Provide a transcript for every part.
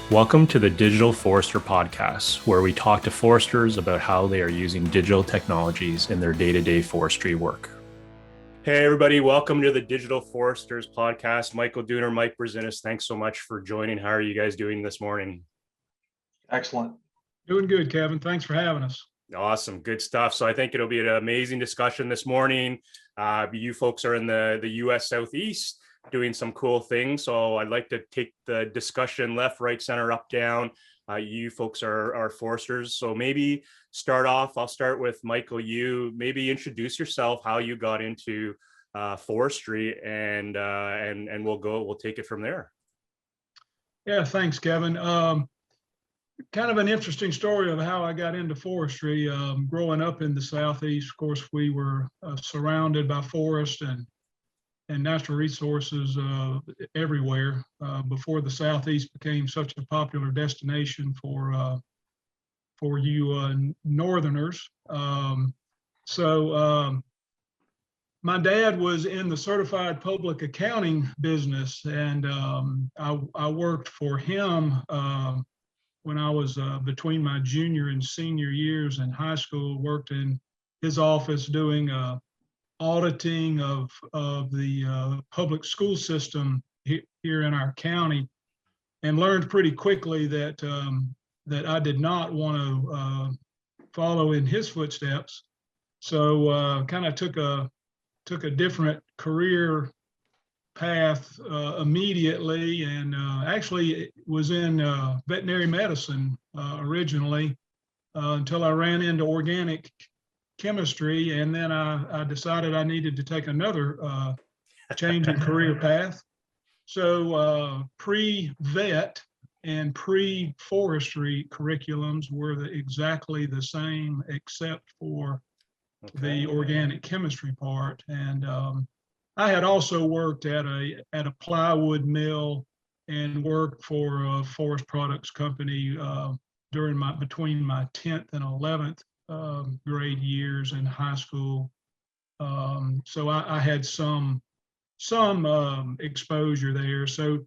Welcome to the Digital Forester Podcast, where we talk to foresters about how they are using digital technologies in their day-to-day forestry work. Hey, everybody. Welcome to the Digital Foresters Podcast. Michael Dooner, Mike Berzinis, thanks so much for joining. How are you guys doing this morning? Excellent. Doing good, Kevin. Thanks for having us. Awesome. Good stuff. So I think it'll be an amazing discussion this morning. You folks are in the U.S. Southeast doing some cool things. So I'd like to take the discussion left, right, center, up, down. You folks are foresters. So maybe I'll start with Michael. You maybe introduce yourself, how you got into forestry, and we'll take it from there. Yeah, thanks, Kevin. Kind of an interesting story of how I got into forestry. Growing up in the Southeast, of course, we were surrounded by forest and natural resources everywhere before the Southeast became such a popular destination for you Northerners. My dad was in the certified public accounting business, and I worked for him when I was between my junior and senior years in high school. Worked in his office doing auditing of the public school system here in our county, and learned pretty quickly that I did not want to follow in his footsteps. So kind of took a different career path immediately, and actually was in veterinary medicine originally until I ran into organic chemistry, and then I decided I needed to take another change in career path. So pre-vet and pre-forestry curriculums were exactly the same, except for the organic chemistry part. And I had also worked at a plywood mill and worked for a forest products company between my 10th and 11th grade years in high school. So I had some exposure there. So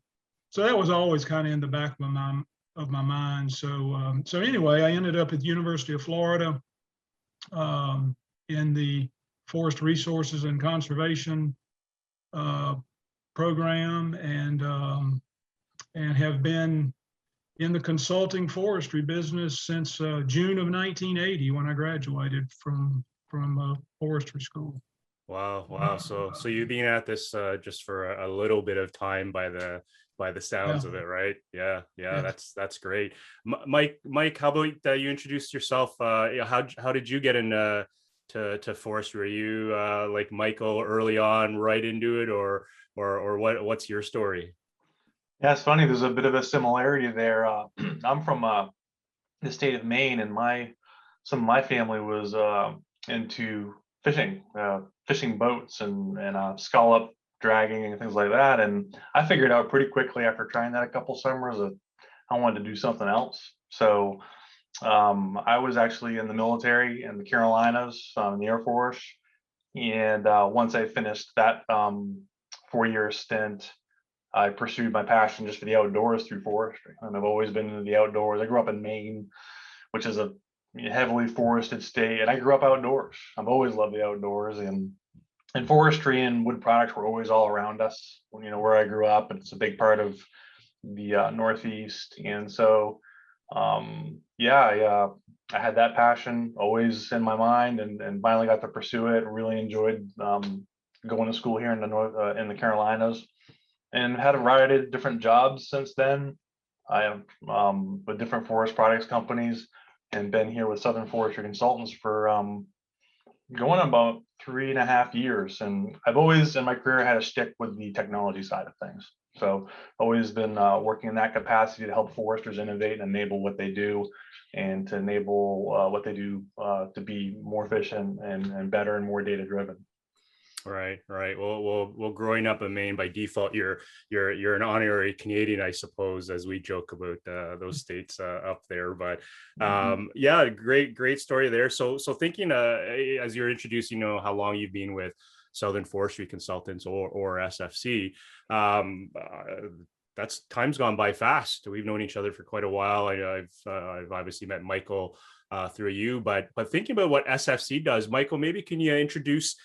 that was always kind of in the back of my mind. So anyway, I ended up at the University of Florida in the Forest Resources and Conservation program, and have been in the consulting forestry business since June of 1980, when I graduated from forestry school. Wow. So you've been at this just for a little bit of time by the sounds of it, right? Yeah. That's great. Mike, how about you introduce yourself? How did you get into to forestry? Were you like Michael early on, right into it, or what's your story? Yeah, it's funny. There's a bit of a similarity there. I'm from the state of Maine, and some of my family was into fishing boats and scallop dragging and things like that. And I figured out pretty quickly after trying that a couple summers that I wanted to do something else. So I was actually in the military in the Carolinas, in the Air Force. And once I finished that 4-year stint, I pursued my passion just for the outdoors through forestry. And I've always been into the outdoors. I grew up in Maine, which is a heavily forested state, and I grew up outdoors. I've always loved the outdoors, and forestry and wood products were always all around us. Where I grew up, and it's a big part of the Northeast. And so, I had that passion always in my mind, and finally got to pursue it. Really enjoyed going to school here in the Carolinas, and had a variety of different jobs since then. I have with different forest products companies, and been here with Southern Forestry Consultants for going on about 3.5 years. And I've always in my career had a stick with the technology side of things. So always been working in that capacity to help foresters innovate and enable what they do, and to enable what they do to be more efficient and better and more data driven. Right. Well, growing up in Maine, by default, you're an honorary Canadian, I suppose, as we joke about those states up there. But yeah, great story there. So thinking as you're introducing, how long you've been with Southern Forestry Consultants or SFC. that's time's gone by fast. We've known each other for quite a while. I've obviously met Michael through you, but thinking about what SFC does, Michael, maybe can you introduce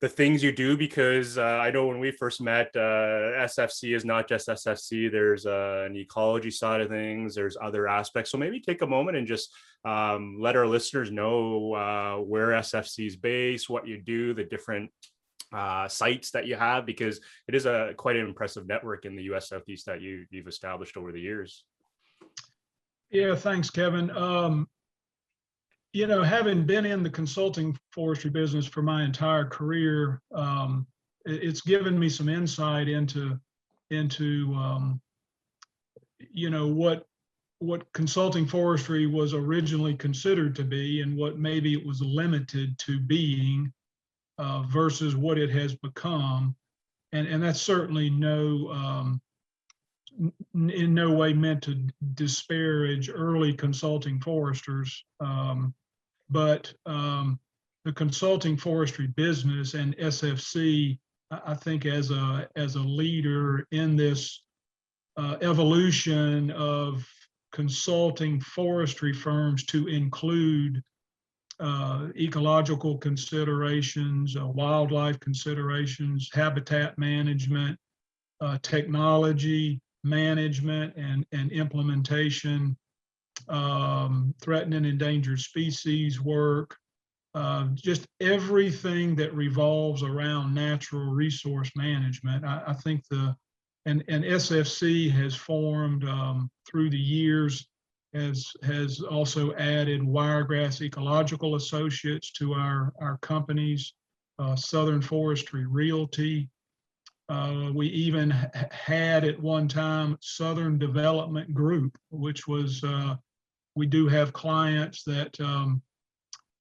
the things you do? Because I know when we first met, SFC is not just SFC. There's an ecology side of things. There's other aspects. So maybe take a moment and just let our listeners know where SFC is based, what you do, the different sites that you have, because it is quite an impressive network in the U.S. Southeast that you've established over the years. Yeah, thanks, Kevin. Having been in the consulting forestry business for my entire career, it's given me some insight into what consulting forestry was originally considered to be and what maybe it was limited to being versus what it has become. And that's certainly in no way meant to disparage early consulting foresters. But the consulting forestry business and SFC, I think, as a leader in this evolution of consulting forestry firms to include ecological considerations, wildlife considerations, habitat management, technology management and implementation, threatened and endangered species work, just everything that revolves around natural resource management. I think and SFC has formed through the years, has also added Wiregrass Ecological Associates to our companies, Southern Forestry Realty. We even had at one time Southern Development Group, which was, we do have clients that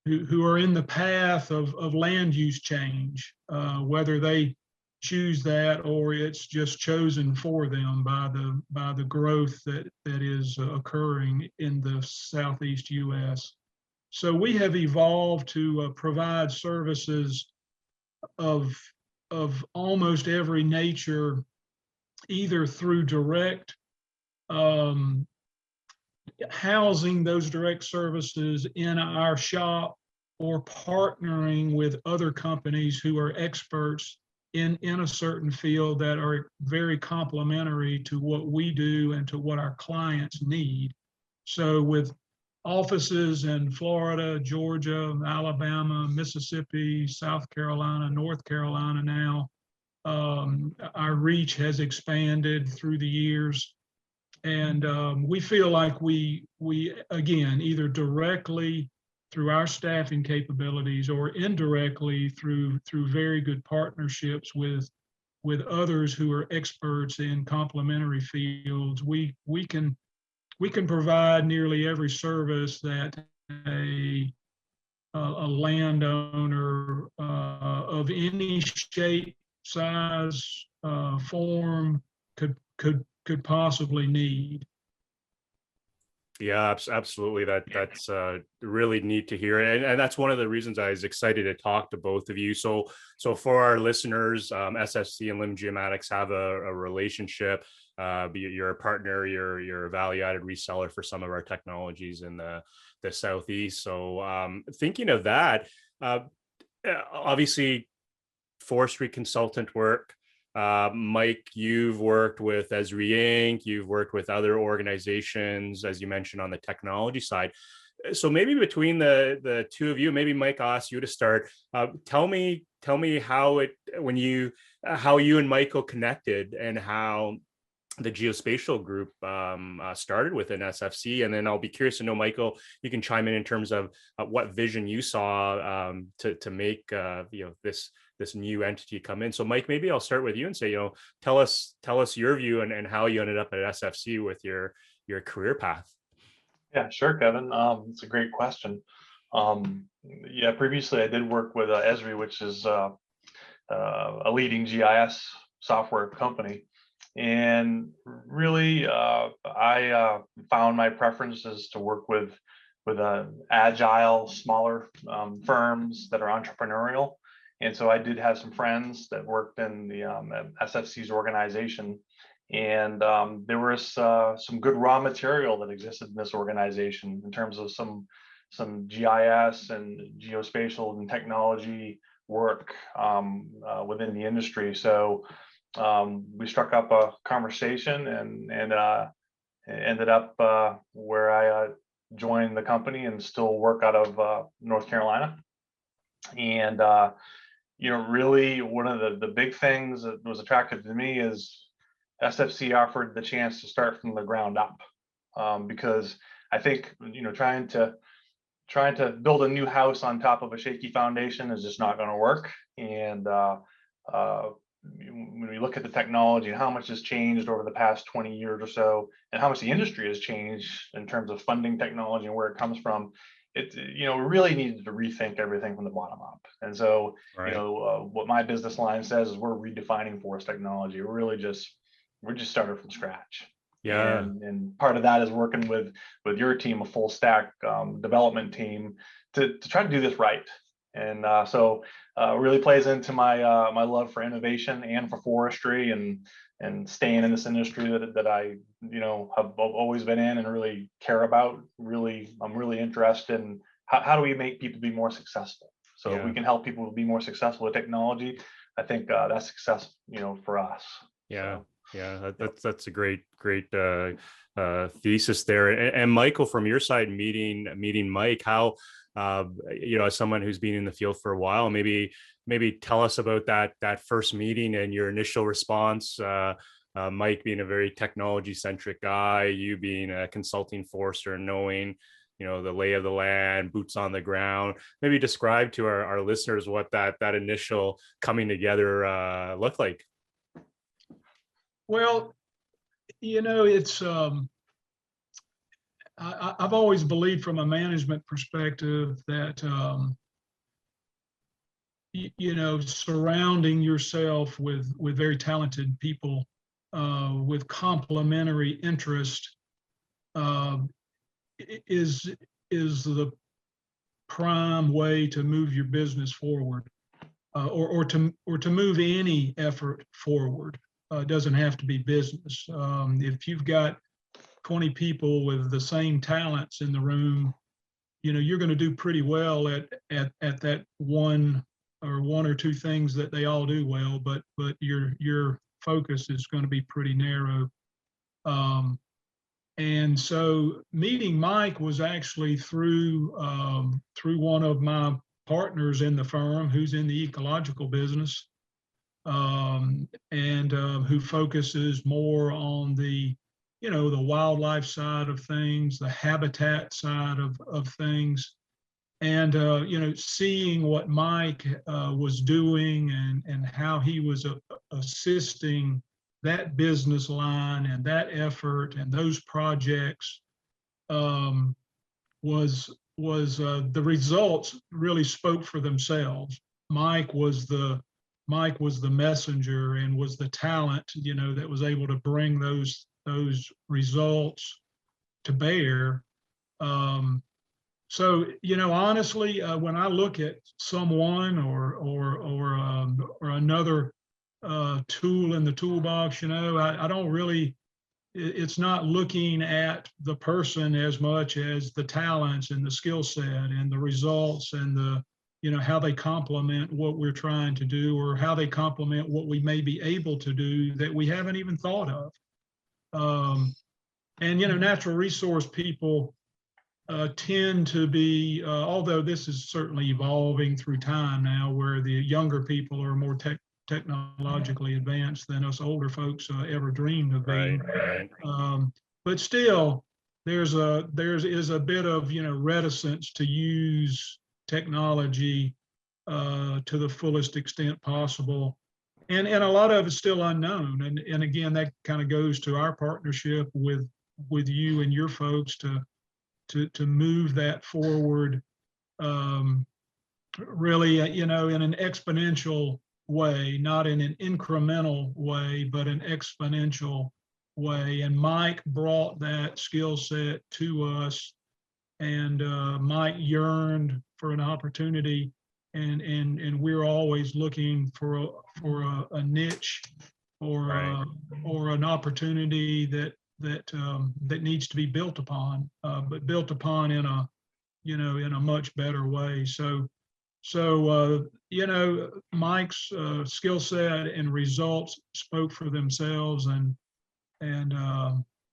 who are in the path of land use change, whether they choose that or it's just chosen for them by the growth that is occurring in the Southeast U.S. So we have evolved to provide services of almost every nature, either through direct housing those direct services in our shop or partnering with other companies who are experts in a certain field that are very complementary to what we do and to what our clients need. So with offices in Florida, Georgia, Alabama, Mississippi, South Carolina, North Carolina now, our reach has expanded through the years. And we feel like we again, either directly through our staffing capabilities or indirectly through very good partnerships with others who are experts in complementary fields, we can provide nearly every service that a landowner of any shape, size, form could possibly need. Yeah, absolutely. That's really neat to hear, and that's one of the reasons I was excited to talk to both of you. So for our listeners, SFC and Limb Geomatics have a relationship. You're a partner. You're a value-added reseller for some of our technologies in the Southeast. So thinking of that, obviously, forestry consultant work. Mike, you've worked with Esri Inc., you've worked with other organizations, as you mentioned, on the technology side. So maybe between the two of you, maybe Mike, I'll ask you to start. Tell me how you and Michael connected and how the Geospatial group started within SFC. And then I'll be curious to know, Michael, you can chime in terms of what vision you saw to make this new entity come in. So Mike, maybe I'll start with you and say, tell us your view and how you ended up at SFC with your career path. Yeah, sure, Kevin. It's a great question. Previously I did work with Esri, which is a leading GIS software company. And really, I found my preferences to work with agile, smaller firms that are entrepreneurial. And so I did have some friends that worked in the SFC's organization, And there was some good raw material that existed in this organization in terms of some GIS and geospatial and technology work within the industry. So we struck up a conversation and ended up where I joined the company and still work out of North Carolina. And really one of the big things that was attractive to me is SFC offered the chance to start from the ground up, because I think trying to build a new house on top of a shaky foundation is just not going to work. And when we look at the technology and how much has changed over the past 20 years or so, and how much the industry has changed in terms of funding technology and where it comes from, we really needed to rethink everything from the bottom up. And so, Right. What my business line says is we're redefining forest technology. We're just started from scratch. Yeah. And part of that is working with your team, a full stack development team, to try to do this right. And so really plays into my my love for innovation and for forestry and staying in this industry that I have always been in and really care about. I'm really interested in how do we make people be more successful. So if we can help people be more successful with technology, I think that's success for us. Yeah. So. Yeah, that's a great thesis there. And Michael, from your side, meeting Mike, how as someone who's been in the field for a while, maybe tell us about that first meeting and your initial response. Mike being a very technology centric guy, you being a consulting forester, knowing the lay of the land, boots on the ground. Maybe describe to our listeners what that initial coming together looked like. Well, it's I've always believed from a management perspective that surrounding yourself with very talented people with complementary interest is the prime way to move your business forward, or to move any effort forward. It doesn't have to be business. If you've got 20 people with the same talents in the room, you're going to do pretty well at that one or two things that they all do well, but your focus is going to be pretty narrow. And so meeting Mike was actually through one of my partners in the firm who's in the ecological business. And who focuses more on the wildlife side of things, the habitat side of things, and seeing what Mike was doing and how he was assisting that business line and that effort and those projects was the results really spoke for themselves. Mike was the messenger and was the talent, that was able to bring those results to bear. So, honestly, when I look at someone or another tool in the toolbox, I don't really. It's not looking at the person as much as the talents and the skill set and the results and the how they complement what we're trying to do, or how they complement what we may be able to do that we haven't even thought of. And natural resource people tend to be, although this is certainly evolving through time now, where the younger people are more technologically advanced than us older folks ever dreamed of being. Right. But still, there is a bit of reticence to use technology to the fullest extent possible, and a lot of it's still unknown. And again, that kind of goes to our partnership with you and your folks to move that forward, really, in an exponential way, not in an incremental way, but an exponential way. And Mike brought that skill set to us, and Mike yearned for an opportunity, and we're always looking for a niche or or an opportunity that needs to be built upon, but built upon in a in a much better way. Mike's skill set and results spoke for themselves, and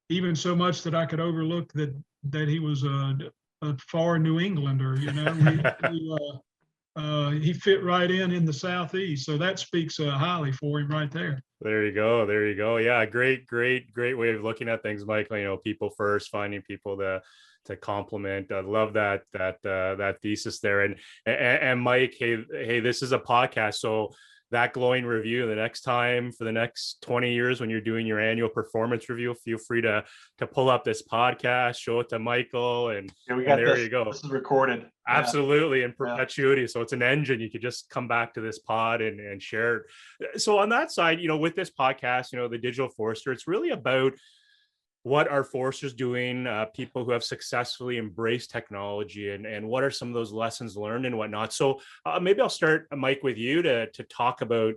even so much that I could overlook that he was a far New Englander. He fit right in the Southeast, so that speaks highly for him right there. There you go. There you go. Yeah, great way of looking at things, Michael. People first, finding people to compliment. I love that thesis there. And Mike, hey, this is a podcast, so that glowing review the next time for the next 20 years when you're doing your annual performance review, feel free to pull up this podcast, show it to Michael, and there you go. This is recorded. Absolutely, in perpetuity. So it's an engine. You could just come back to this pod and share it. So on that side, with this podcast, the Digital Forester, it's really about what are foresters doing, people who have successfully embraced technology, and what are some of those lessons learned and whatnot. So maybe I'll start, Mike, with you to talk about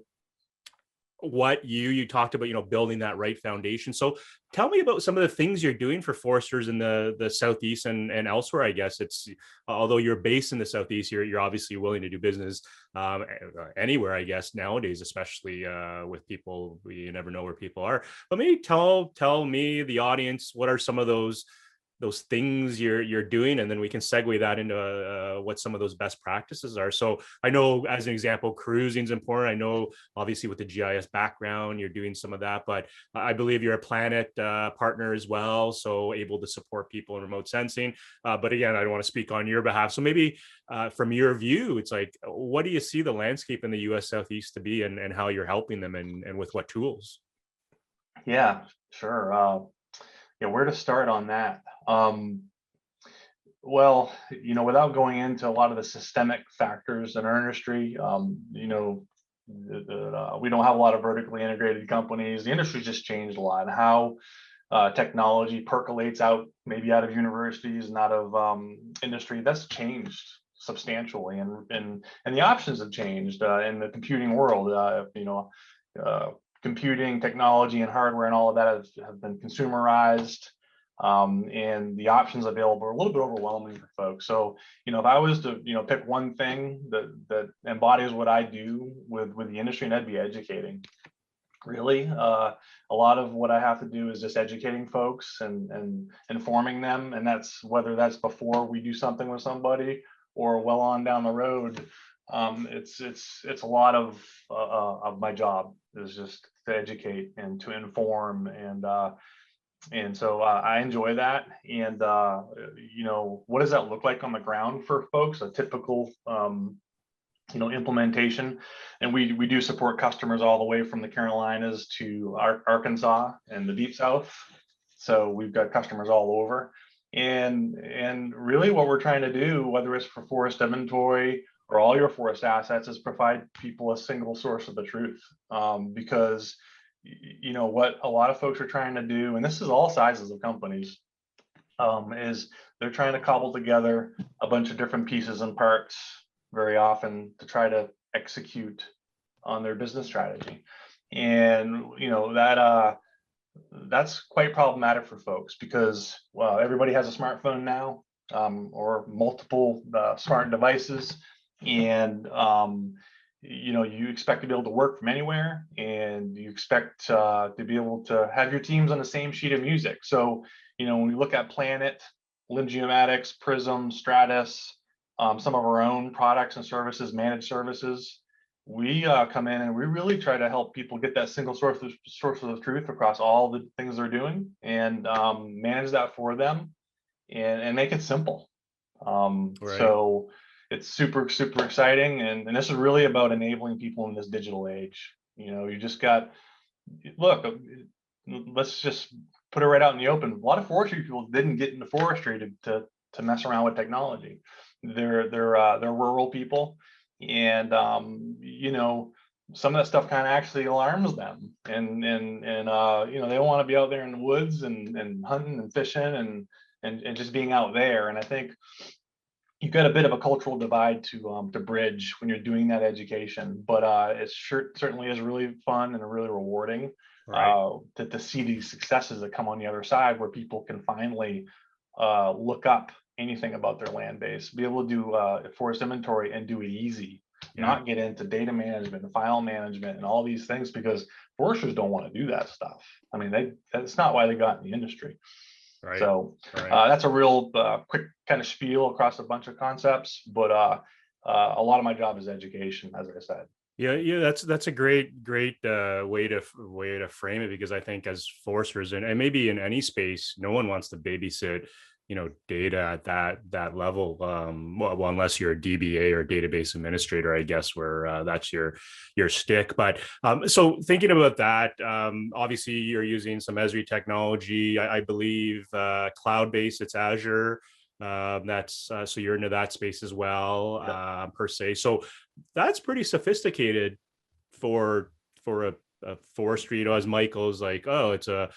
what you talked about, building that right foundation. So tell me about some of the things you're doing for foresters in the Southeast and elsewhere. I guess it's, although you're based in the Southeast, you're obviously willing to do business anywhere, I guess, nowadays, especially with people, you never know where people are. But maybe tell me, the audience, what are some of those things you're doing, and then we can segue that into what some of those best practices are. So I know, as an example, cruising is important. I know obviously with the GIS background, you're doing some of that, but I believe you're a Planet partner as well, so able to support people in remote sensing. But again, I don't want to speak on your behalf. So maybe from your view, it's like, what do you see the landscape in the US Southeast to be, and how you're helping them, and with what tools? Yeah, sure. Where to start on that? Well, without going into a lot of the systemic factors in our industry, we don't have a lot of vertically integrated companies. The industry's just changed a lot, and how technology percolates out, maybe out of universities and out of industry, that's changed substantially, and the options have changed in the computing world. Computing technology and hardware and all of that have been consumerized, and the options available are a little bit overwhelming for folks. So, if I was to, pick one thing that embodies what I do with the industry, and that'd be educating. Really, a lot of what I have to do is just educating folks and informing them, and that's whether that's before we do something with somebody or well on down the road. It's a lot of my job is just to educate and to inform, and so I enjoy that. And what does that look like on the ground for folks? A typical implementation, and we do support customers all the way from the Carolinas to Arkansas and the Deep South. So we've got customers all over, and really what we're trying to do, whether it's for forest inventory or all your forest assets, is provide people a single source of the truth. Because what a lot of folks are trying to do, and this is all sizes of companies, is they're trying to cobble together a bunch of different pieces and parts very often to try to execute on their business strategy. And that's quite problematic for folks, because everybody has a smartphone now, or multiple smart devices, and you expect to be able to work from anywhere, and you expect to be able to have your teams on the same sheet of music. So when we look at Planet, Limb Geomatics, Prism, Stratus, some of our own products and services, managed services, we come in and we really try to help people get that single source of truth across all the things they're doing, and manage that for them, and make it simple. Right. So it's super exciting, and this is really about enabling people in this digital age. You just got, look, let's just put it right out in the open. A lot of forestry people didn't get into forestry to mess around with technology. They're rural people, and some of that stuff kind of actually alarms them, and they don't want to be out there in the woods and hunting and fishing and just being out there. And I think you've got a bit of a cultural divide to bridge when you're doing that education, but it certainly is really fun and really rewarding Right. to see these successes that come on the other side, where people can finally look up anything about their land base, be able to do forest inventory and do it easy, Yeah. not get into data management and file management and all these things, because foresters don't want to do that stuff. I mean, that's not why they got in the industry. Right. So Right. that's a real quick kind of spiel across a bunch of concepts, but a lot of my job is education, as I said. Yeah, yeah, that's a great way to frame it, because I think as foresters, and maybe in any space, no one wants to babysit, data at that level. Well, unless you're a DBA or database administrator, I guess, where that's your stick. But so thinking about that, obviously you're using some Esri technology, I believe, cloud-based. It's Azure. That's so you're into that space as well, Yep. per se. So that's pretty sophisticated for a forestry, as Michael's like, oh, it's a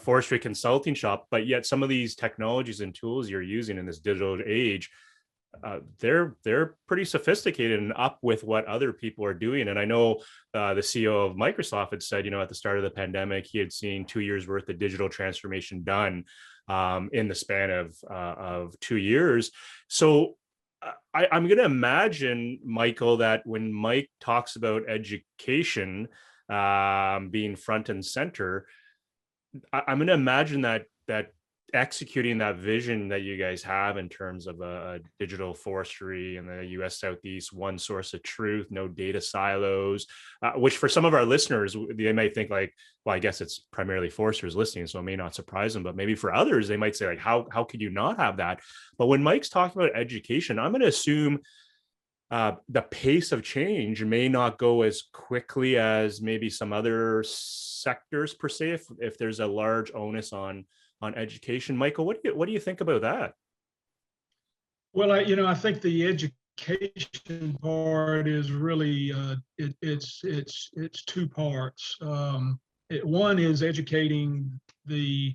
forestry consulting shop, but yet some of these technologies and tools you're using in this digital age, they're pretty sophisticated and up with what other people are doing. And I know the CEO of Microsoft had said, at the start of the pandemic, he had seen 2 years worth of digital transformation done in the span of 2 years. So I'm going to imagine, Michael, that when Mike talks about education being front and center, I'm going to imagine that executing that vision that you guys have in terms of a digital forestry in the U.S. Southeast, one source of truth, no data silos, which for some of our listeners, they might think like, well, I guess it's primarily foresters listening, so it may not surprise them, but maybe for others, they might say like, how could you not have that? But when Mike's talking about education, I'm going to assume the pace of change may not go as quickly as maybe some other sectors per se, if there's a large onus on education. Michael, what do you think about that? Well, I think the education part is really it's two parts. One is educating the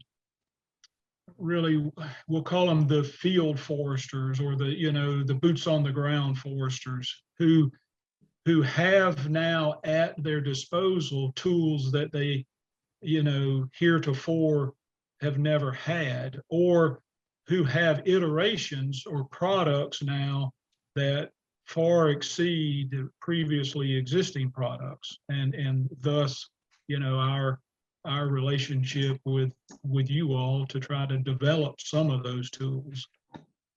really, we'll call them the field foresters, or the boots on the ground foresters who have now at their disposal tools that they heretofore have never had, or who have iterations or products now that far exceed the previously existing products, and thus our relationship with you all to try to develop some of those tools.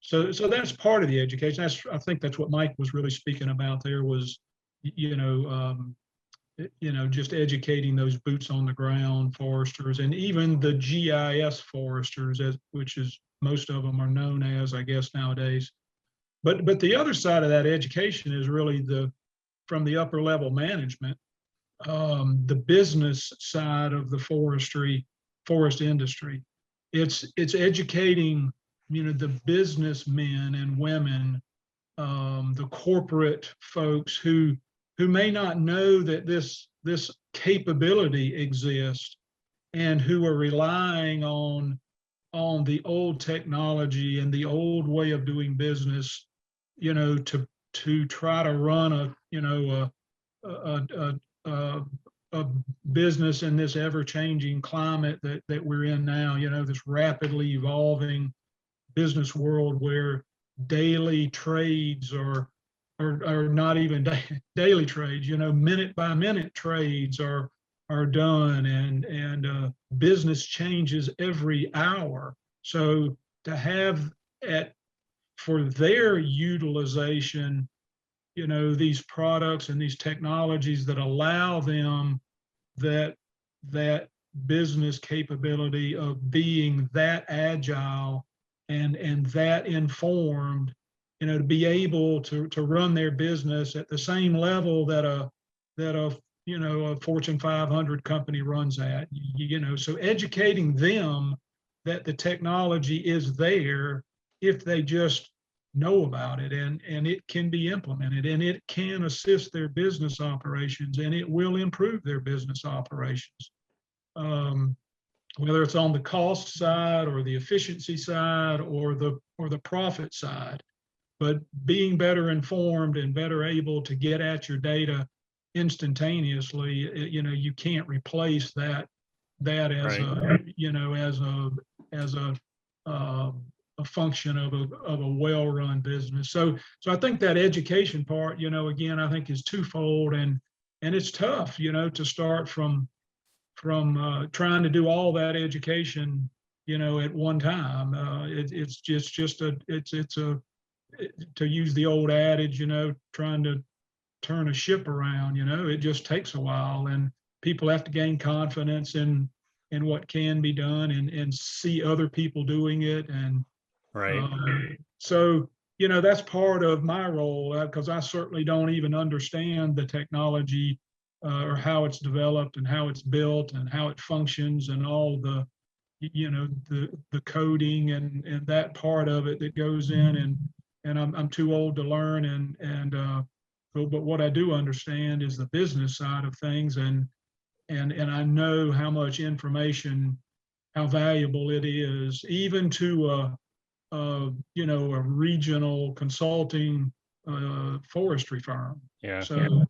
So that's part of the education. I think that's what Mike was really speaking about there, was just educating those boots on the ground foresters, and even the GIS foresters, which is most of them are known as, I guess, nowadays. But the other side of that education is really from the upper level management, the business side of the forest industry. It's educating the businessmen and women, the corporate folks who may not know that this capability exists, and who are relying on the old technology and the old way of doing business, to try to run a business in this ever-changing climate that we're in now. This rapidly evolving business world where daily trades are not even daily trades, minute by minute trades are done, and business changes every hour. So to have for their utilization, these products and these technologies that allow them that business capability of being that agile and that informed, to be able to run their business at the same level that a Fortune 500 company runs at. So educating them that the technology is there if they just know about it, and it can be implemented, and it can assist their business operations, and it will improve their business operations. Whether it's on the cost side or the efficiency side or the profit side. but being better informed and better able to get at your data instantaneously, you can't replace that as Right. a function of a well-run business. So I think that education part, again, I think is twofold, and it's tough, to start from trying to do all that education, at one time. It's to use the old adage, trying to turn a ship around, it just takes a while, and people have to gain confidence in what can be done, and see other people doing it. And Right. so, that's part of my role, because I certainly don't even understand the technology, or how it's developed and how it's built and how it functions, and all the coding and that part of it that goes in, and I'm too old to learn, but what I do understand is the business side of things, and I know how much information, how valuable it is, even to a regional consulting forestry firm. Yeah. So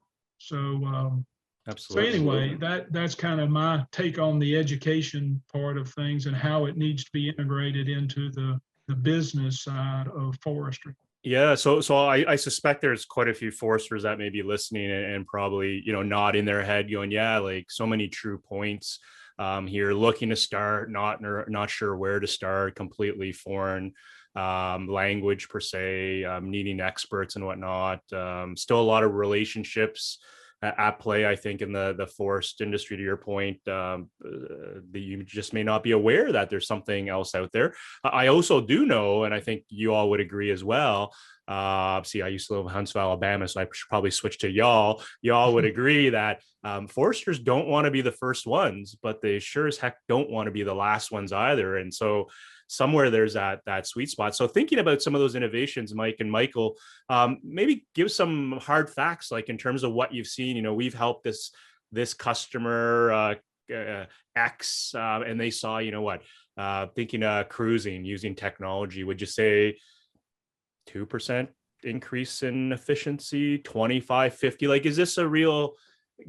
Absolutely. anyway, that's kind of my take on the education part of things and how it needs to be integrated into the business side of forestry. Yeah, so I suspect there's quite a few foresters that may be listening and probably, nod in their head going, yeah, like so many true points here, looking to start, not sure where to start, completely foreign language per se, needing experts and whatnot. Still a lot of relationships at play, I think, in the forest industry, to your point, that you just may not be aware that there's something else out there. I also do know, and I think you all would agree as well. See, I used to live in Huntsville, Alabama, so I should probably switch to y'all. Y'all would agree that foresters don't want to be the first ones, but they sure as heck don't want to be the last ones either. And so somewhere there's that sweet spot. So thinking about some of those innovations, Mike and Michael, maybe give some hard facts, like in terms of what you've seen. We've helped this customer X, and they saw, thinking cruising using technology. Would you say 2% increase in efficiency, 25, 50? Like, is this a real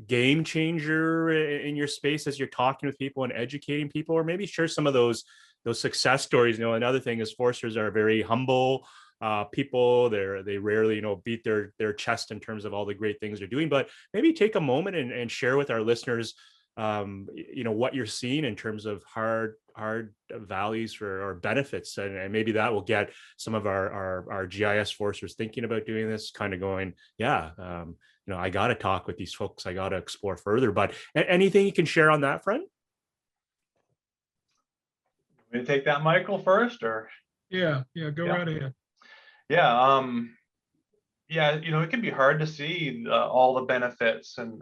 game changer in your space as you're talking with people and educating people? Or maybe share some of those success stories. Another thing is foresters are very humble people. They rarely, beat their chest in terms of all the great things they're doing, but maybe take a moment and share with our listeners, what you're seeing in terms of hard values or benefits. And maybe that will get some of our GIS foresters thinking about doing this, kind of going, yeah, I got to talk with these folks. I got to explore further. But anything you can share on that front? Want me to take that, Michael, first, or? Yeah, go right ahead. Yeah, it can be hard to see all the benefits and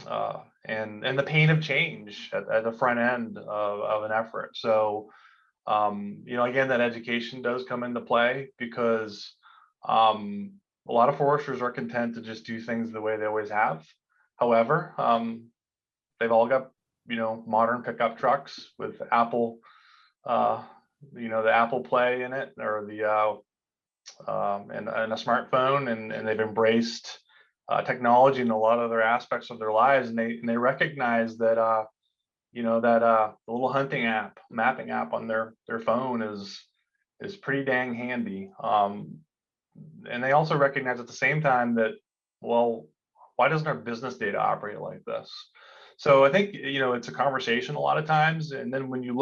the pain of change at the front end of an effort. So, again, that education does come into play, because a lot of foresters are content to just do things the way they always have. However, they've all got, modern pickup trucks with Apple, the Apple Play in it, or the and a smartphone, and they've embraced technology in a lot of other aspects of their lives, and they recognize that the little hunting app, mapping app on their phone is pretty dang handy. And they also recognize at the same time that, well, why doesn't our business data operate like this? So I think, it's a conversation a lot of times, and then when you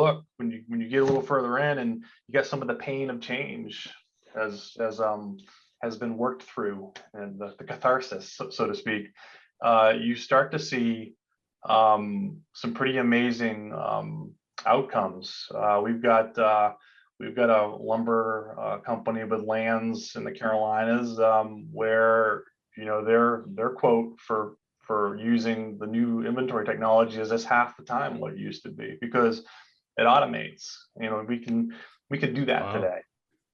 get a little further in, and you get some of the pain of change as has been worked through, and the catharsis, so to speak, you start to see some pretty amazing outcomes. We've got a lumber company with lands in the Carolinas, where their quote for using the new inventory technology is just half the time what it used to be, because it automates. We can do that today.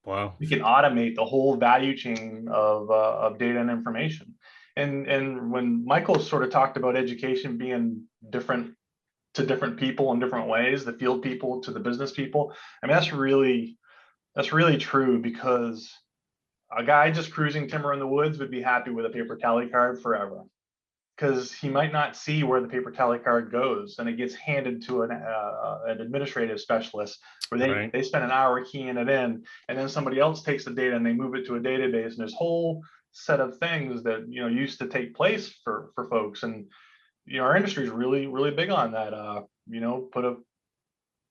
Wow. We can automate the whole value chain of data and information. And when Michael sort of talked about education being different to different people in different ways, the field people to the business people, I mean, that's really true, because a guy just cruising timber in the woods would be happy with a paper tally card forever, because he might not see where the paper tally card goes, and it gets handed to an administrative specialist where they spend an hour keying it in, and then somebody else takes the data and they move it to a database, and there's whole set of things that used to take place for folks. And our industry is really big on that.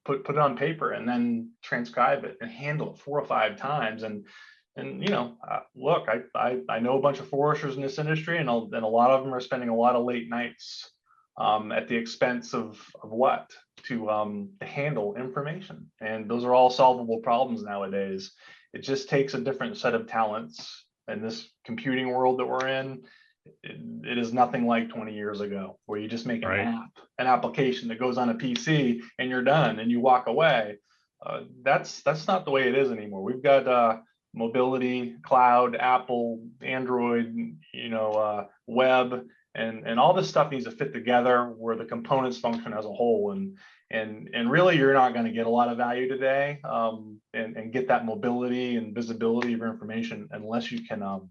Put it on paper and then transcribe it and handle it 4 or 5 times. And look, I know a bunch of foresters in this industry, and a lot of them are spending a lot of late nights at the expense of what to handle information. And those are all solvable problems nowadays. It just takes a different set of talents in this computing world that we're in. It is nothing like 20 years ago, where you just make an application that goes on a PC and you're done and you walk away. That's not the way it is anymore. We've got mobility, cloud, Apple, Android, web, and all this stuff needs to fit together where the components function as a whole. And really, you're not going to get a lot of value today and get that mobility and visibility of your information unless you can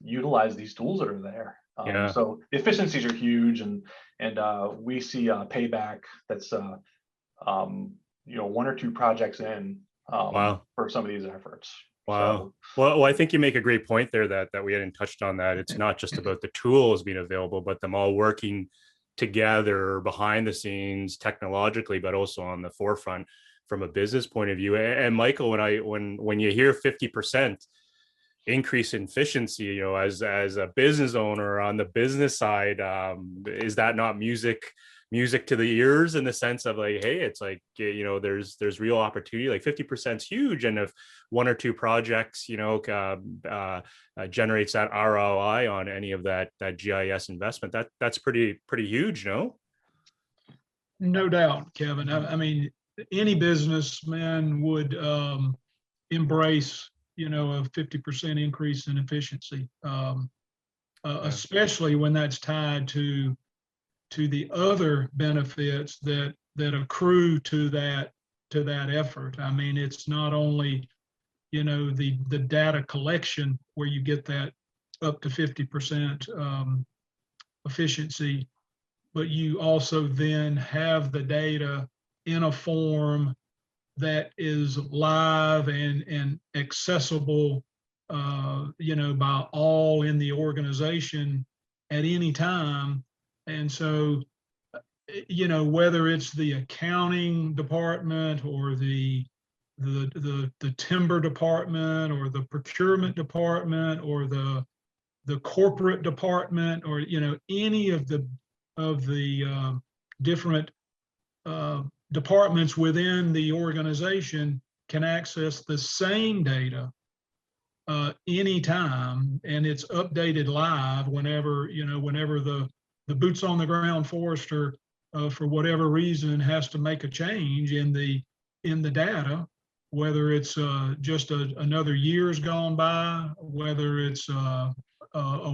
utilize these tools that are there. So the efficiencies are huge, and we see payback that's 1 or 2 projects in for some of these efforts. Wow. Well, I think you make a great point there that we hadn't touched on that. It's not just about the tools being available, but them all working together behind the scenes technologically, but also on the forefront from a business point of view. And Michael, when you hear 50% increase in efficiency, as a business owner on the business side, is that not music to the ears, in the sense of like, hey, it's like, there's real opportunity. Like 50% is huge, and if 1 or 2 projects generates that ROI on any of that GIS investment, that's pretty huge. No doubt, Kevin. I mean, any businessman would embrace a 50% increase in efficiency, especially when that's tied to the other benefits that accrue to that effort. I mean, it's not only the data collection where you get that up to 50% efficiency, but you also then have the data in a form that is live and accessible, by all in the organization at any time. And so, whether it's the accounting department or the timber department or the procurement department or the corporate department, or any of the different departments within the organization can access the same data anytime, and it's updated live whenever the boots on the ground forester, for whatever reason, has to make a change in the data, whether it's just another year's gone by, whether it's a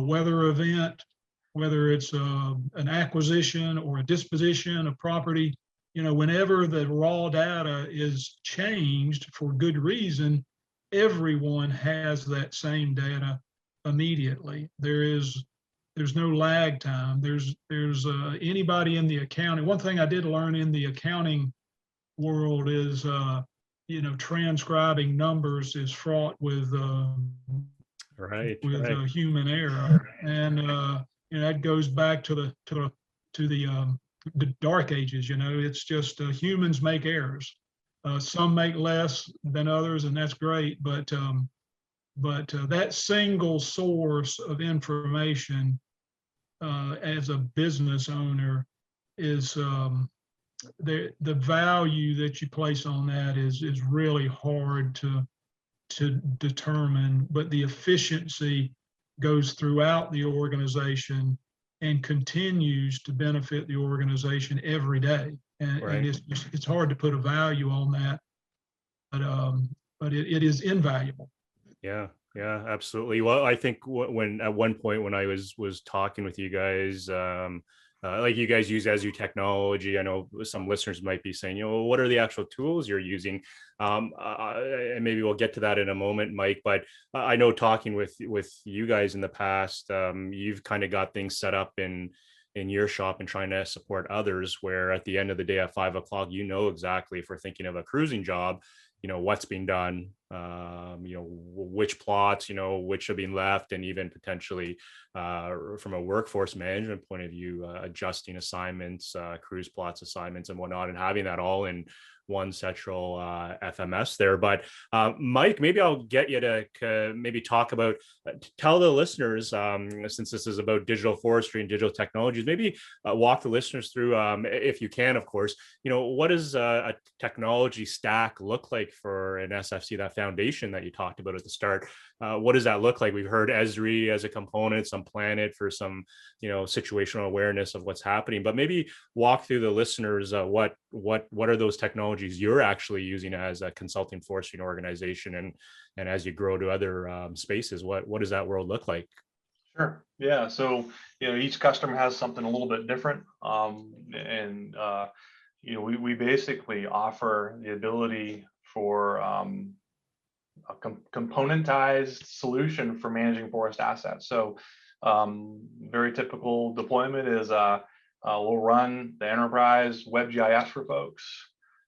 weather event, whether it's an acquisition or a disposition of property. Whenever the raw data is changed for good reason, everyone has that same data immediately. There's no lag time. There's anybody in the accounting. One thing I did learn in the accounting world is, transcribing numbers is fraught with human error, and that goes back to the dark ages. It's just humans make errors. Some make less than others, and that's great. But that single source of information, as a business owner, is the value that you place on that is really hard to determine. But the efficiency goes throughout the organization and continues to benefit the organization every day. And it's hard to put a value on that, but it is invaluable. Yeah, absolutely. Well, I think when at one point when I was talking with you guys, like you guys use as you technology. I know some listeners might be saying, what are the actual tools you're using? And maybe we'll get to that in a moment, Mike. But I know talking with you guys in the past, you've kind of got things set up in your shop and trying to support others, where at the end of the day at 5 o'clock, exactly, if we're thinking of a cruising job, what's being done, which plots, which have been left, and even potentially from a workforce management point of view, adjusting assignments, cruise plots assignments and whatnot, and having that all in one central FMS there. But Mike, maybe I'll get you to maybe talk about, tell the listeners, since this is about digital forestry and digital technologies, maybe walk the listeners through, if you can, of course, what does a technology stack look like for an SFC, that foundation that you talked about at the start? What does that look like? We've heard Esri as a component, some Planet for some, situational awareness of what's happening, but maybe walk through the listeners, what are those technologies you're actually using as a consulting forestry organization, and as you grow to other spaces, what does that world look like? Sure. Yeah. So, each customer has something a little bit different. We basically offer the ability for a componentized solution for managing forest assets. So, very typical deployment is we'll run the enterprise WebGIS for folks,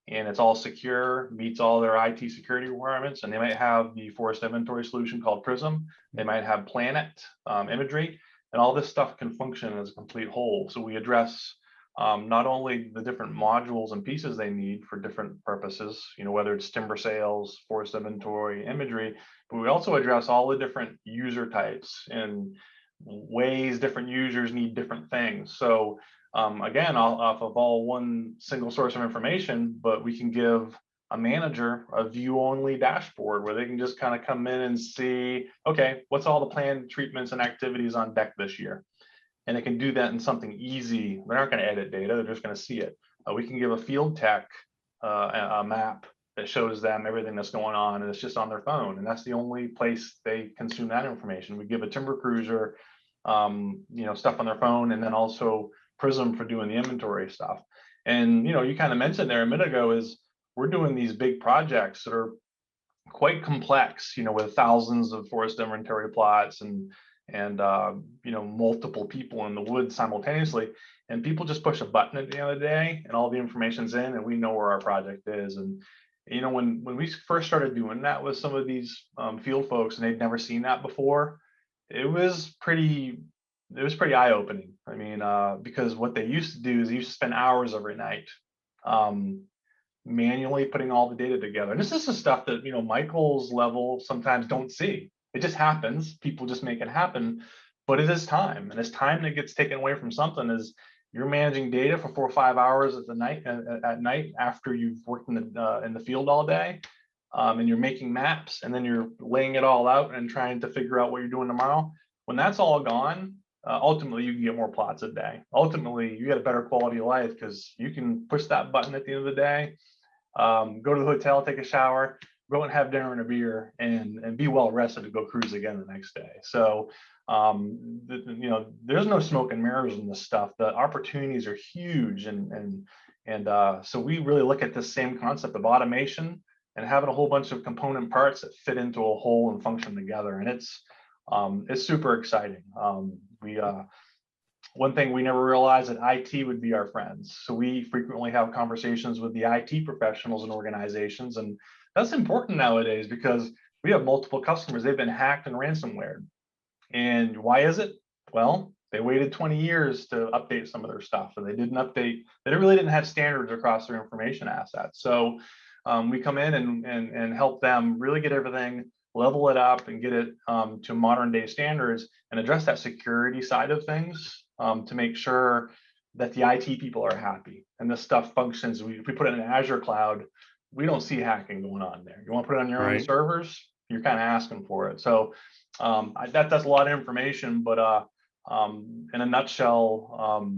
and it's all secure, meets all their IT security requirements. And they might have the forest inventory solution called Prism. They might have Planet imagery, and all this stuff can function as a complete whole. So we address not only the different modules and pieces they need for different purposes, whether it's timber sales, forest inventory, imagery, but we also address all the different user types and ways different users need different things. So again, off of all one single source of information, but we can give a manager a view-only dashboard where they can just kind of come in and see, okay, what's all the planned treatments and activities on deck this year? And they can do that in something easy. They're not going to edit data, they're just going to see it. We can give a field tech a map that shows them everything that's going on, and it's just on their phone. And that's the only place they consume that information. We give a timber cruiser, stuff on their phone, and then also Prism for doing the inventory stuff. And, you kind of mentioned there a minute ago is we're doing these big projects that are quite complex, with thousands of forest inventory plots and multiple people in the woods simultaneously, and people just push a button at the end of the day and all the information's in, and we know where our project is. And when we first started doing that with some of these field folks, and they'd never seen that before, it was pretty eye-opening. I mean, because what they used to do is they used to spend hours every night manually putting all the data together. And this is the stuff that Michael's level sometimes don't see. It just happens. People just make it happen, but it is time, and it's time that gets taken away from something. Is you're managing data for 4 or 5 hours at night after you've worked in the field all day, and you're making maps, and then you're laying it all out and trying to figure out what you're doing tomorrow. When that's all gone, ultimately you can get more plots a day. Ultimately, you get a better quality of life because you can push that button at the end of the day, go to the hotel, take a shower, go and have dinner and a beer, and be well rested to go cruise again the next day. So there's no smoke and mirrors in this stuff. The opportunities are huge, and so we really look at this same concept of automation and having a whole bunch of component parts that fit into a whole and function together. And it's super exciting. One thing we never realized that IT would be our friends. So we frequently have conversations with the IT professionals and organizations, and that's important nowadays because we have multiple customers. They've been hacked and ransomware. And why is it? Well, they waited 20 years to update some of their stuff, and they didn't update. They really didn't have standards across their information assets. So we come in and help them really get everything, level it up, and get it to modern day standards, and address that security side of things to make sure that the IT people are happy and this stuff functions. If we put it in an Azure cloud, we don't see hacking going on there. You want to put it on your own servers, you're kind of asking for it. So that's a lot of information, but in a nutshell,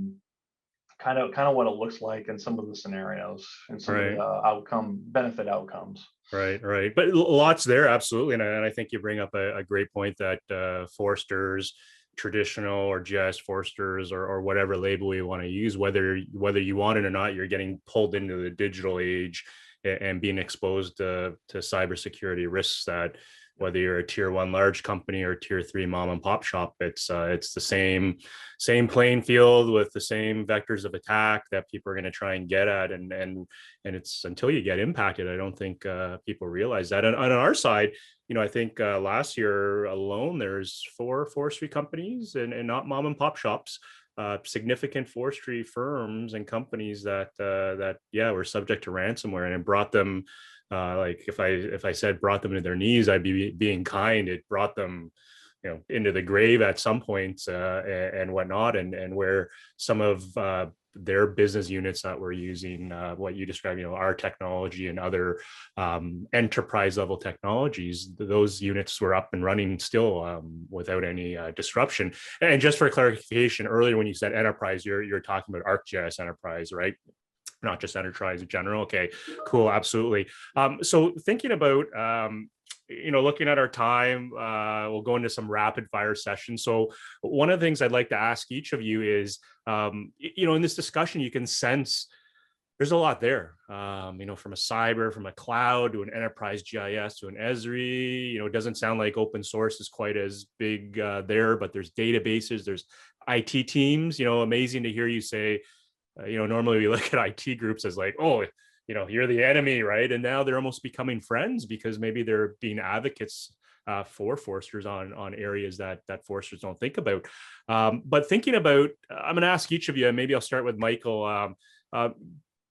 kind of what it looks like in some of the scenarios and some of the benefit outcomes. Right. But lots there, absolutely. And I think you bring up a great point that foresters, traditional or GIS foresters or whatever label you want to use, whether you want it or not, you're getting pulled into the digital age and being exposed to cybersecurity risks that, whether you're a tier 1 large company or tier 3 mom and pop shop, it's the same playing field with the same vectors of attack that people are going to try and get at. And it's until you get impacted, I don't think people realize that. And on our side, I think last year alone, there's 4 forestry companies and not mom and pop shops, significant forestry firms and companies that were subject to ransomware, and it brought them, like if I said brought them to their knees, I'd be being kind. It brought them, into the grave at some points and whatnot, and where some of their business units that were using what you described, our technology and other enterprise level technologies, those units were up and running still without any disruption. And just for clarification, earlier when you said enterprise, you're talking about ArcGIS Enterprise, right? Not just enterprise in general. Okay, cool, absolutely. So thinking about looking at our time, we'll go into some rapid fire sessions. So one of the things I'd like to ask each of you is, in this discussion, you can sense there's a lot there, from a cyber, from a cloud to an enterprise GIS to an Esri. It doesn't sound like open source is quite as big there, but there's databases, there's IT teams. Amazing to hear you say, normally we look at IT groups as like, oh, you're the enemy, right? And now they're almost becoming friends because maybe they're being advocates for foresters on areas that foresters don't think about. But thinking about, I'm going to ask each of you, and maybe I'll start with Michael.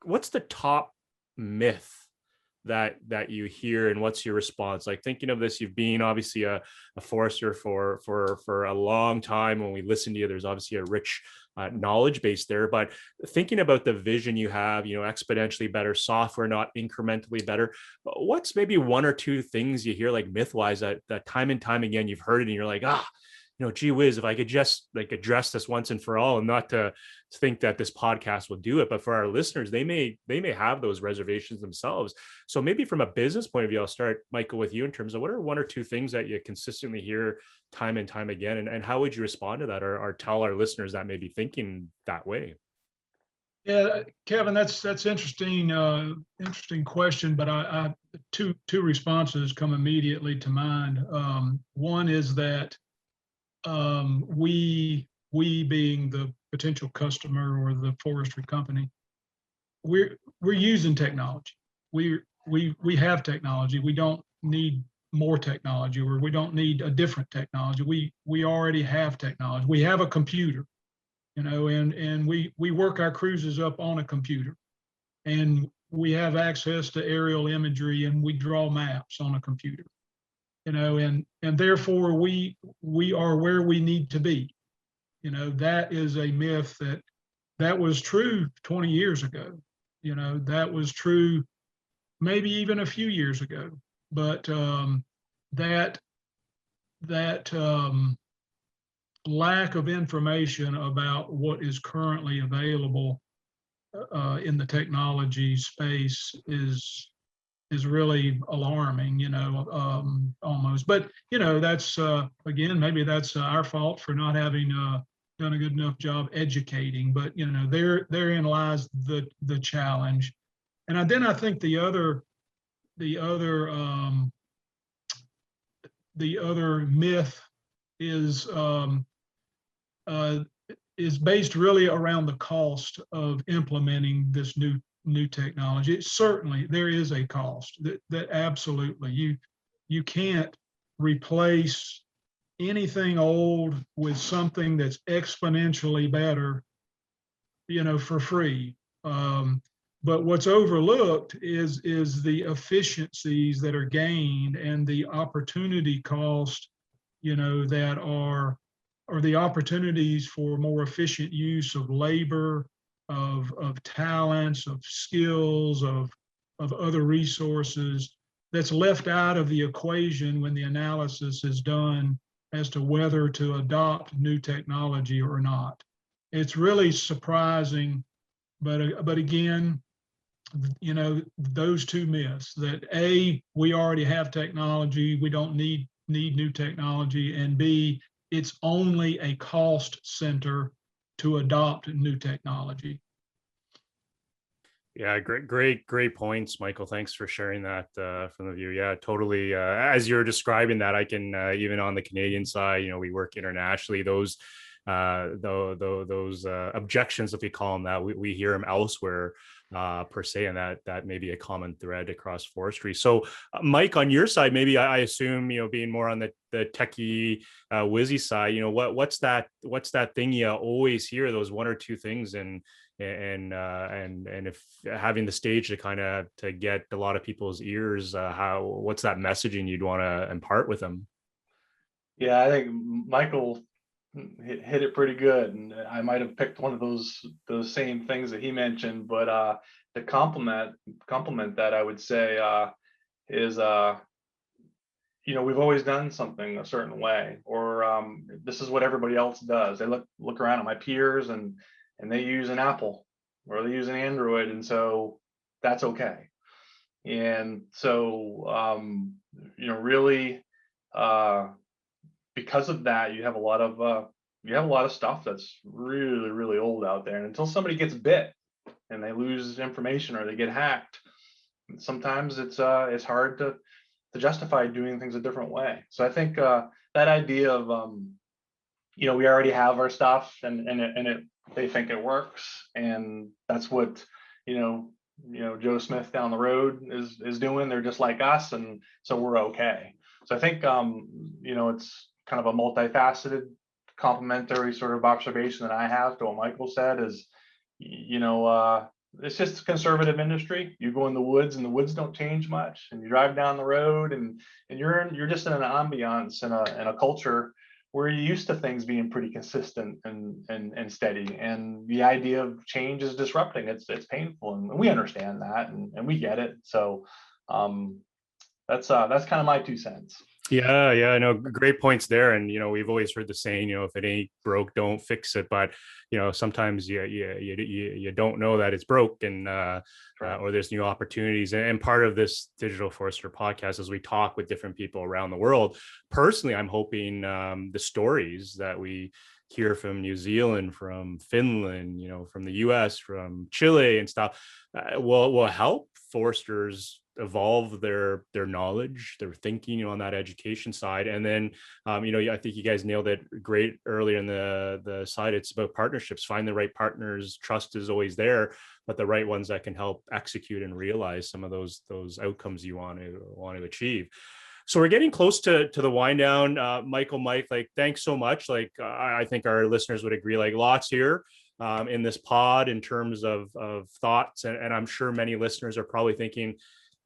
What's the top myth that you hear, and what's your response? Like, thinking of this, you've been obviously a forester for a long time. When we listen to you, there's obviously a rich knowledge base there, but thinking about the vision you have, exponentially better software, not incrementally better. What's maybe 1 or 2 things you hear, like myth-wise, that time and time again you've heard it and you're like, gee whiz, if I could just like address this once and for all, and not to think that this podcast will do it, but for our listeners, they may have those reservations themselves. So maybe from a business point of view, I'll start, Michael, with you in terms of what are 1 or 2 things that you consistently hear time and time again, and how would you respond to that, or tell our listeners that may be thinking that way? Yeah, Kevin, that's interesting. Interesting question, but I two responses come immediately to mind. One is that we being the potential customer or the forestry company, we're using technology. We have technology. We don't need more technology, or we don't need a different technology. We already have technology. We have a computer, and we work our cruises up on a computer, and we have access to aerial imagery, and we draw maps on a computer. And therefore we are where we need to be. That is a myth that was true 20 years ago. That was true maybe even a few years ago. But that lack of information about what is currently available in the technology space is really alarming, almost. But, that's, again, maybe that's our fault for not having done a good enough job educating. But, therein lies the challenge. And then I think the other myth is based really around the cost of implementing this new technology. Certainly there is a cost that absolutely you can't replace anything old with something that's exponentially better, for free. But what's overlooked is the efficiencies that are gained, and the opportunity cost, that are the opportunities for more efficient use of labor, of talents, of skills, of other resources, that's left out of the equation when the analysis is done as to whether to adopt new technology or not. It's really surprising, but again, those 2 myths, that A, we already have technology, we don't need new technology, and B, it's only a cost center to adopt new technology. Yeah, great points, Michael. Thanks for sharing that from the view. Yeah, totally. As you're describing that, I can even on the Canadian side, we work internationally. Those objections, if we call them that, we hear them elsewhere per se, and that may be a common thread across forestry. So, Mike, on your side, maybe I assume being more on the techie whizzy side, what's that thing you always hear, those one or two things, and if having the stage to get a lot of people's ears, what's that messaging you'd want to impart with them? Yeah, I think Michael hit it pretty good, and I might have picked one of those same things that he mentioned, but to complement that, I would say is we've always done something a certain way, or this is what everybody else does. They look around at my peers, and they use an Apple or they use an Android, and so that's okay. And so really, because of that, you have a lot of stuff that's really, really old out there. And until somebody gets bit and they lose information or they get hacked, sometimes it's hard to justify doing things a different way. So I think that idea of we already have our stuff, and they think it works, and that's what Joe Smith down the road is doing. They're just like us, and so we're okay. So I think it's kind of a multifaceted, complementary sort of observation that I have to what Michael said is, it's just a conservative industry. You go in the woods, and the woods don't change much, and you drive down the road, and you're just in an ambiance and a culture where you're used to things being pretty consistent and steady. And the idea of change is disrupting. It's painful, and we understand that, and we get it. So that's kind of my 2 cents. Yeah, no, great points there. And we've always heard the saying, if it ain't broke, don't fix it. But sometimes you don't know that it's broke, and or there's new opportunities. And part of this Digital Forester podcast, as we talk with different people around the world, personally, I'm hoping the stories that we hear from New Zealand, from Finland, from the US, from Chile and stuff, will help foresters evolve their knowledge, their thinking on that education side. And then I think you guys nailed it great earlier in the side. It's about partnerships. Find the right partners. Trust is always there, but the right ones that can help execute and realize some of those outcomes you want to achieve. So we're getting close to the wind down. Mike, thanks so much. I think our listeners would agree, lots here in this pod in terms of thoughts, and I'm sure many listeners are probably thinking,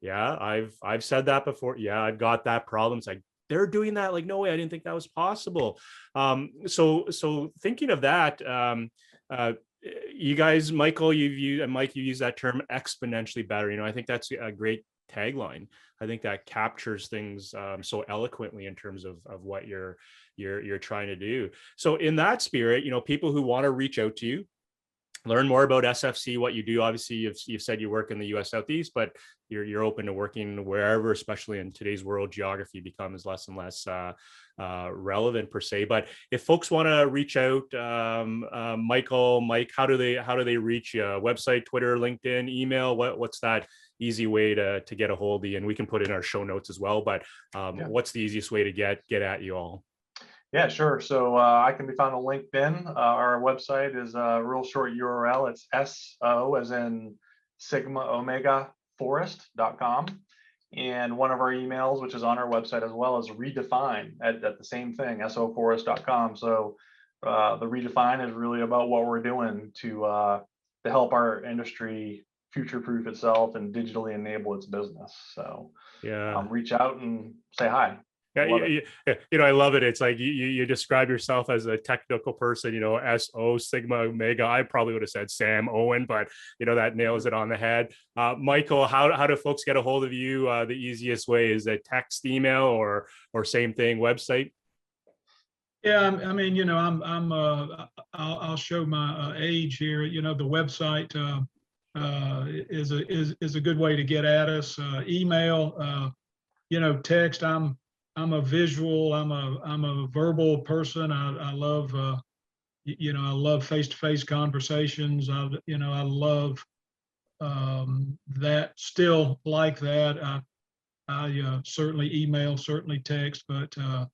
yeah, I've said that before. Yeah, I've got that problem. It's like, they're doing that. No way, I didn't think that was possible. So thinking of that, you guys, Michael, you use that term exponentially better. I think that's a great tagline. I think that captures things so eloquently in terms of what you're trying to do. So in that spirit, people who want to reach out to you, learn more about SFC, what you do. Obviously, you've said you work in the U.S. Southeast, but you're open to working wherever, especially in today's world, geography becomes less and less relevant per se. But if folks want to reach out, Mike, how do they reach you? Website, Twitter, LinkedIn, email? What's that easy way to get a hold of you? And we can put in our show notes as well. But what's the easiest way to get at you all? Yeah, sure. So I can be found on LinkedIn. Our website is a real short URL. It's SO as in Sigma Omega Forest.com. And one of our emails, which is on our website as well, is redefine at the same thing, soforest.com. So the redefine is really about what we're doing to help our industry future-proof itself and digitally enable its business. So reach out and say hi. Yeah, I love it. It's like you describe yourself as a technical person, SO Sigma Omega. I probably would have said Sam Owen, but that nails it on the head. Michael, how do folks get a hold of you? The easiest way is a text, email, or same thing, website. Yeah, I mean, I'll show my age here. The website is a good way to get at us. Email, text. I'm a visual, I'm a verbal person. I love, I love face-to-face conversations. I love that, still like that. I certainly email, certainly text, but I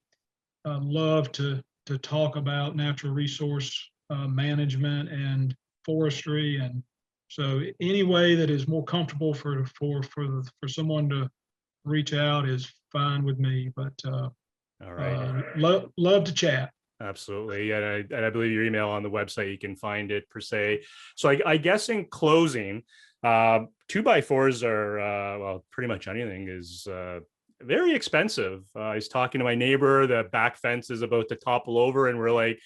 love to talk about natural resource management and forestry. And so any way that is more comfortable for someone to reach out is fine with me. But All right. love to chat. Absolutely. And I believe your email on the website, you can find it per se. So I guess in closing, 2x4s are, well, pretty much anything is very expensive. I was talking to my neighbor, the back fence is about to topple over, and we're like,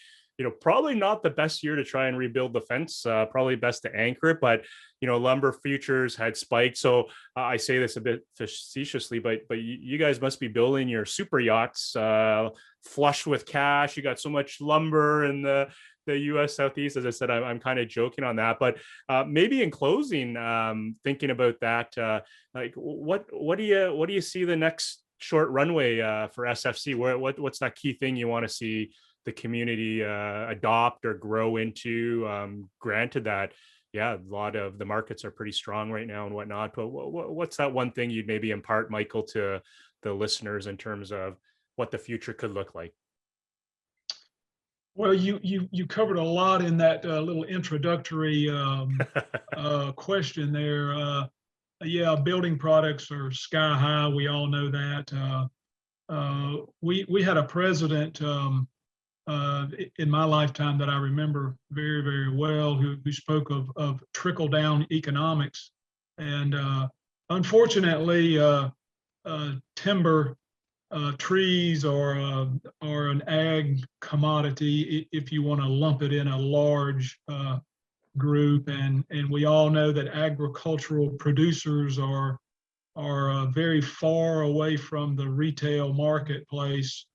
probably not the best year to try and rebuild the fence, probably best to anchor it, but lumber futures had spiked. So I say this a bit facetiously, but you guys must be building your super yachts flush with cash. You got so much lumber in the U.S. Southeast. As I said, I'm kind of joking on that, but maybe in closing, thinking about that, like what do you see the next short runway for SFC? What's that key thing you want to see the community adopt or grow into? Granted that, yeah, a lot of the markets are pretty strong right now and whatnot, but what's that one thing you'd maybe impart, Michael, to the listeners in terms of what the future could look like? Well, you covered a lot in that little introductory question there. Yeah, building products are sky high. We all know that. We had a president in my lifetime that I remember very, very well, who spoke of trickle down economics. And unfortunately, timber, trees are an ag commodity, if you want to lump it in a large group. And we all know that agricultural producers are very far away from the retail marketplace.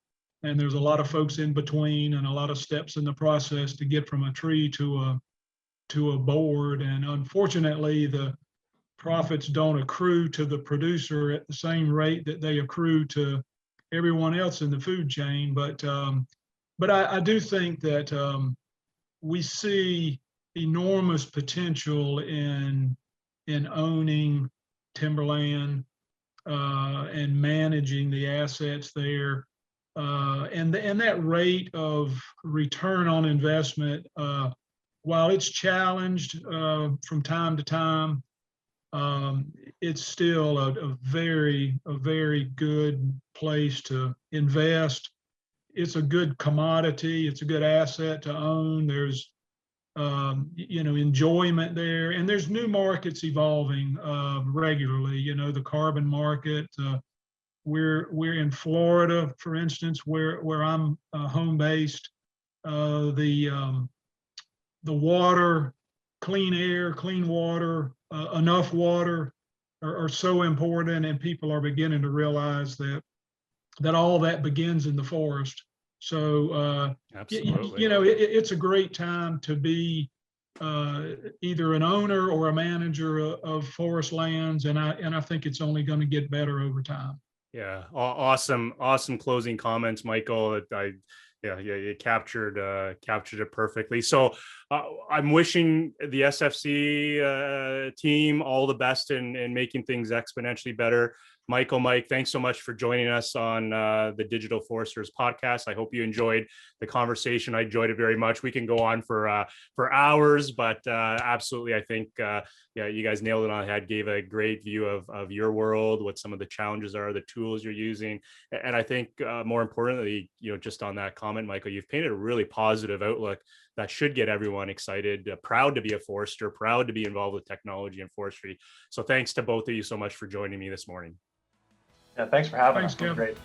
And there's a lot of folks in between and a lot of steps in the process to get from a tree to a board. And unfortunately, the profits don't accrue to the producer at the same rate that they accrue to everyone else in the food chain. But I do think that we see enormous potential in owning timberland and managing the assets there. And that rate of return on investment, while it's challenged from time to time, it's still a very good place to invest. It's a good commodity. It's a good asset to own. There's enjoyment there, and there's new markets evolving regularly. The carbon market. We're in Florida, for instance, where I'm home based. The water, clean air, clean water, enough water are so important, and people are beginning to realize that all that begins in the forest. So Absolutely. It's a great time to be either an owner or a manager of forest lands, and I think it's only going to get better over time. Yeah, awesome closing comments, Michael. You captured it perfectly. So I'm wishing the SFC team all the best in making things exponentially better. Mike, thanks so much for joining us on the Digital Foresters podcast. I hope you enjoyed the conversation. I enjoyed it very much. We can go on for hours, but absolutely, I think you guys nailed it on the head. Gave a great view of your world, what some of the challenges are, the tools you're using, and I think more importantly, just on that comment, Michael, you've painted a really positive outlook that should get everyone excited, proud to be a forester, proud to be involved with technology and forestry. So thanks to both of you so much for joining me this morning. Yeah, thanks for having us. It was great.